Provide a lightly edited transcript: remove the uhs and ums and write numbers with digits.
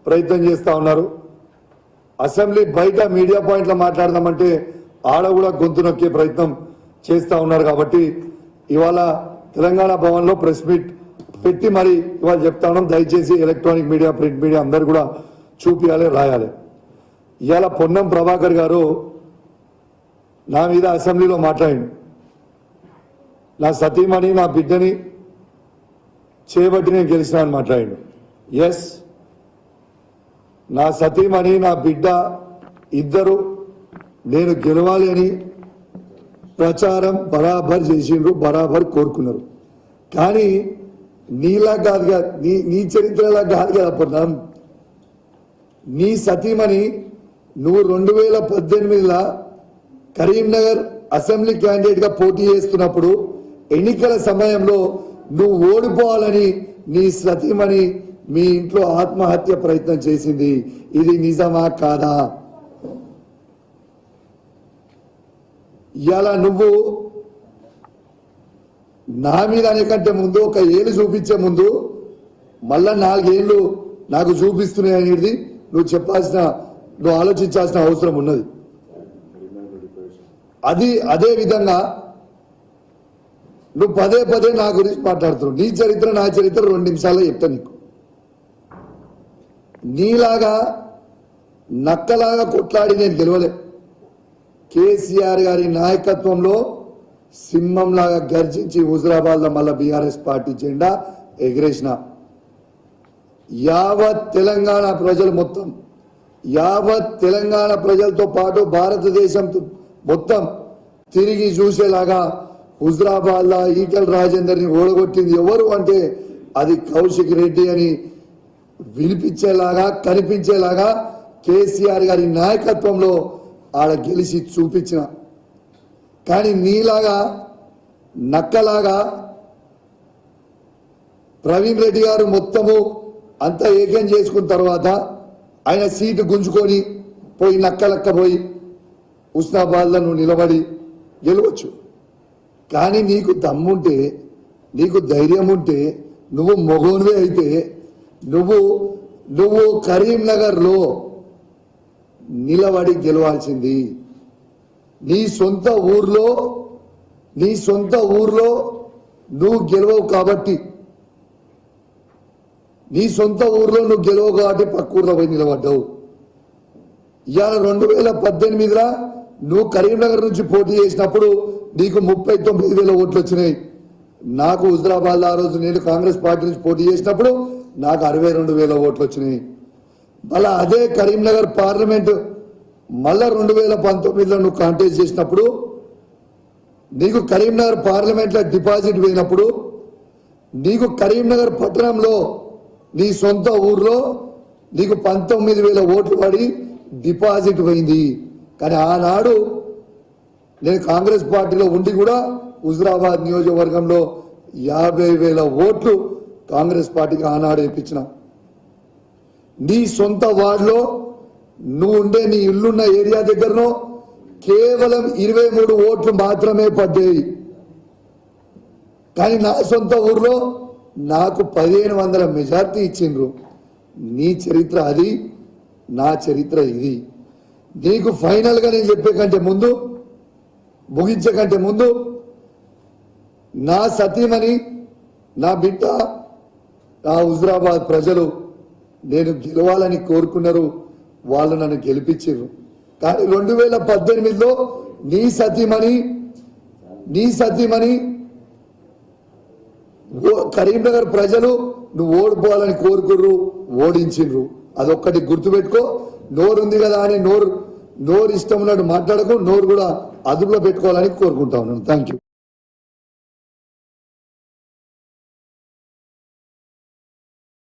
ప్రయత్నం చేస్తా ఉన్నారు. అసెంబ్లీ బయట మీడియా పాయింట్లో మాట్లాడదామంటే ఆడ కూడా గొంతు నొక్కే ప్రయత్నం చేస్తా ఉన్నారు. కాబట్టి ఇవాళ తెలంగాణ భవన్లో ప్రెస్ మీట్ పెట్టి మరి ఇవాళ చెప్తా ఉన్నాం. దయచేసి ఎలక్ట్రానిక్ మీడియా, ప్రింట్ మీడియా అందరు కూడా చూపించాలి, రాయాలి. ఇవాళ పొన్నం ప్రభాకర్ గారు నా మీద అసెంబ్లీలో మాట్లాడిండు. నా సతీమణి, నా బిడ్డని చేయబట్టి నేను గెలిచినా అని మాట్లాడిండు. ఎస్, నా సతీమణి, నా బిడ్డ ఇద్దరు నేను గెలవాలి అని ప్రచారం బరాబర్ చేసిండ్రు, బరాబర్ కోరుకున్నారు. కానీ నీలా కాదు కదా, నీ చరిత్రలా కాదు కదా పొన్నం. నీ సతీమణి నువ్వు 2018లో కరీంనగర్ అసెంబ్లీ క్యాండిడేట్ గా పోటీ చేస్తున్నప్పుడు ఎన్నికల సమయంలో నువ్వు ఓడిపోవాలని నీ సతీమణి మీ ఇంట్లో ఆత్మహత్య ప్రయత్నం చేసింది. ఇది నిజమా కాదా? ఇలా నువ్వు నా మీద అనేకంటే ముందు ఒక ఏళ్ళు చూపించే ముందు మళ్ళా 4 ఏళ్ళు నాకు చూపిస్తున్నాయి అనేది నువ్వు ఆలోచించాల్సిన అవసరం ఉన్నది. అదే విధంగా నువ్వు పదే పదే నా గురించి మాట్లాడుతున్నావు. నీ చరిత్ర నా చరిత్ర 2 నిమిషాల్లో చెప్తా నీకు. నీలాగా నక్కలాగా కొట్లాడి నేను గెలవలే. కేసీఆర్ గారి నాయకత్వంలో సింహంలాగా గర్జించి హుజురాబాద్లో మళ్ళా బీఆర్ఎస్ పార్టీ జెండా ఎగిరేసిన. యావత్ తెలంగాణ ప్రజలు మొత్తం, యావత్ తెలంగాణ ప్రజలతో పాటు భారతదేశం మొత్తం తిరిగి చూసేలాగా హుజురాబాద్లో ఈటెల రాజేందర్ని ఓడగొట్టింది ఎవరు అంటే అది కౌశిక్ రెడ్డి అని వినిపించేలాగా, కనిపించేలాగా కేసీఆర్ గారి నాయకత్వంలో ఆడ గెలిచి చూపించిన. కానీ నీలాగా నక్కలాగా ప్రవీణ్ రెడ్డి గారు మొత్తము అంతా ఏకం చేసుకున్న తర్వాత ఆయన సీటు గుంజుకొని పోయి నక్కలక్క పోయి హుస్నాబాద్లో నువ్వు నిలబడి గెలవచ్చు. కానీ నీకు దమ్ముంటే, నీకు ధైర్యం ఉంటే, నువ్వు మొగోనివే అయితే నువ్వు కరీంనగర్లో నిలబడి గెలవాల్సింది. నీ సొంత ఊర్లో నువ్వు గెలవవు కాబట్టి, నీ సొంత ఊర్లో నువ్వు గెలవవు కాబట్టి పక్కూర్లో పోయి నిలబడ్డావు. ఇవాళ 2018లో నువ్వు కరీంనగర్ నుంచి పోటీ చేసినప్పుడు నీకు 39,000 ఓట్లు వచ్చినాయి. నాకు హుజురాబాద్లో ఆ రోజు నేను కాంగ్రెస్ పార్టీ నుంచి పోటీ చేసినప్పుడు నాకు 62,000 ఓట్లు వచ్చినాయి. మళ్ళా అదే కరీంనగర్ పార్లమెంట్ మళ్ళా 2019లో నువ్వు కాంటెస్ట్ చేసినప్పుడు నీకు కరీంనగర్ పార్లమెంట్లో డిపాజిట్ పోయినప్పుడు నీకు కరీంనగర్ పట్టణంలో నీ సొంత ఊర్లో నీకు 19,000 ఓట్లు పడి డిపాజిట్ పోయింది. కానీ ఆనాడు నేను కాంగ్రెస్ పార్టీలో ఉండి కూడా హుజురాబాద్ నియోజకవర్గంలో 50,000 ఓట్లు కాంగ్రెస్ పార్టీకి ఆనాడు ఇప్పించిన. నీ సొంత వార్డులో నువ్వు ఉండే నీ ఇల్లున్న ఏరియా దగ్గరలో కేవలం 23 ఓట్లు మాత్రమే పడ్డాయి. కానీ నా సొంత ఊర్లో నాకు 1,500 మెజార్టీ ఇచ్చిండ్రు. నీ చరిత్ర అది, నా చరిత్ర ఇది. నీకు ఫైనల్గా నేను చెప్పే కంటే ముందు, ముగించే కంటే ముందు, నా సతీమణి, నా బిడ్డ, నా హుజురాబాద్ ప్రజలు నేను గెలవాలని కోరుకున్నారు. వాళ్ళు నన్ను గెలిపించారు. కానీ 2018లో నీ సతీమణి కరీంనగర్ ప్రజలు నువ్వు ఓడిపోవాలని కోరుకుర్రు, ఓడించిండ్రు. అదొక్కటి గుర్తుపెట్టుకో. నోరుంది కదా అని నోరు ఇష్టం ఉన్నట్టు మాట్లాడకు. నోరు కూడా అదుపులో పెట్టుకోవాలని కోరుకుంటా ఉన్నాను. Thank you.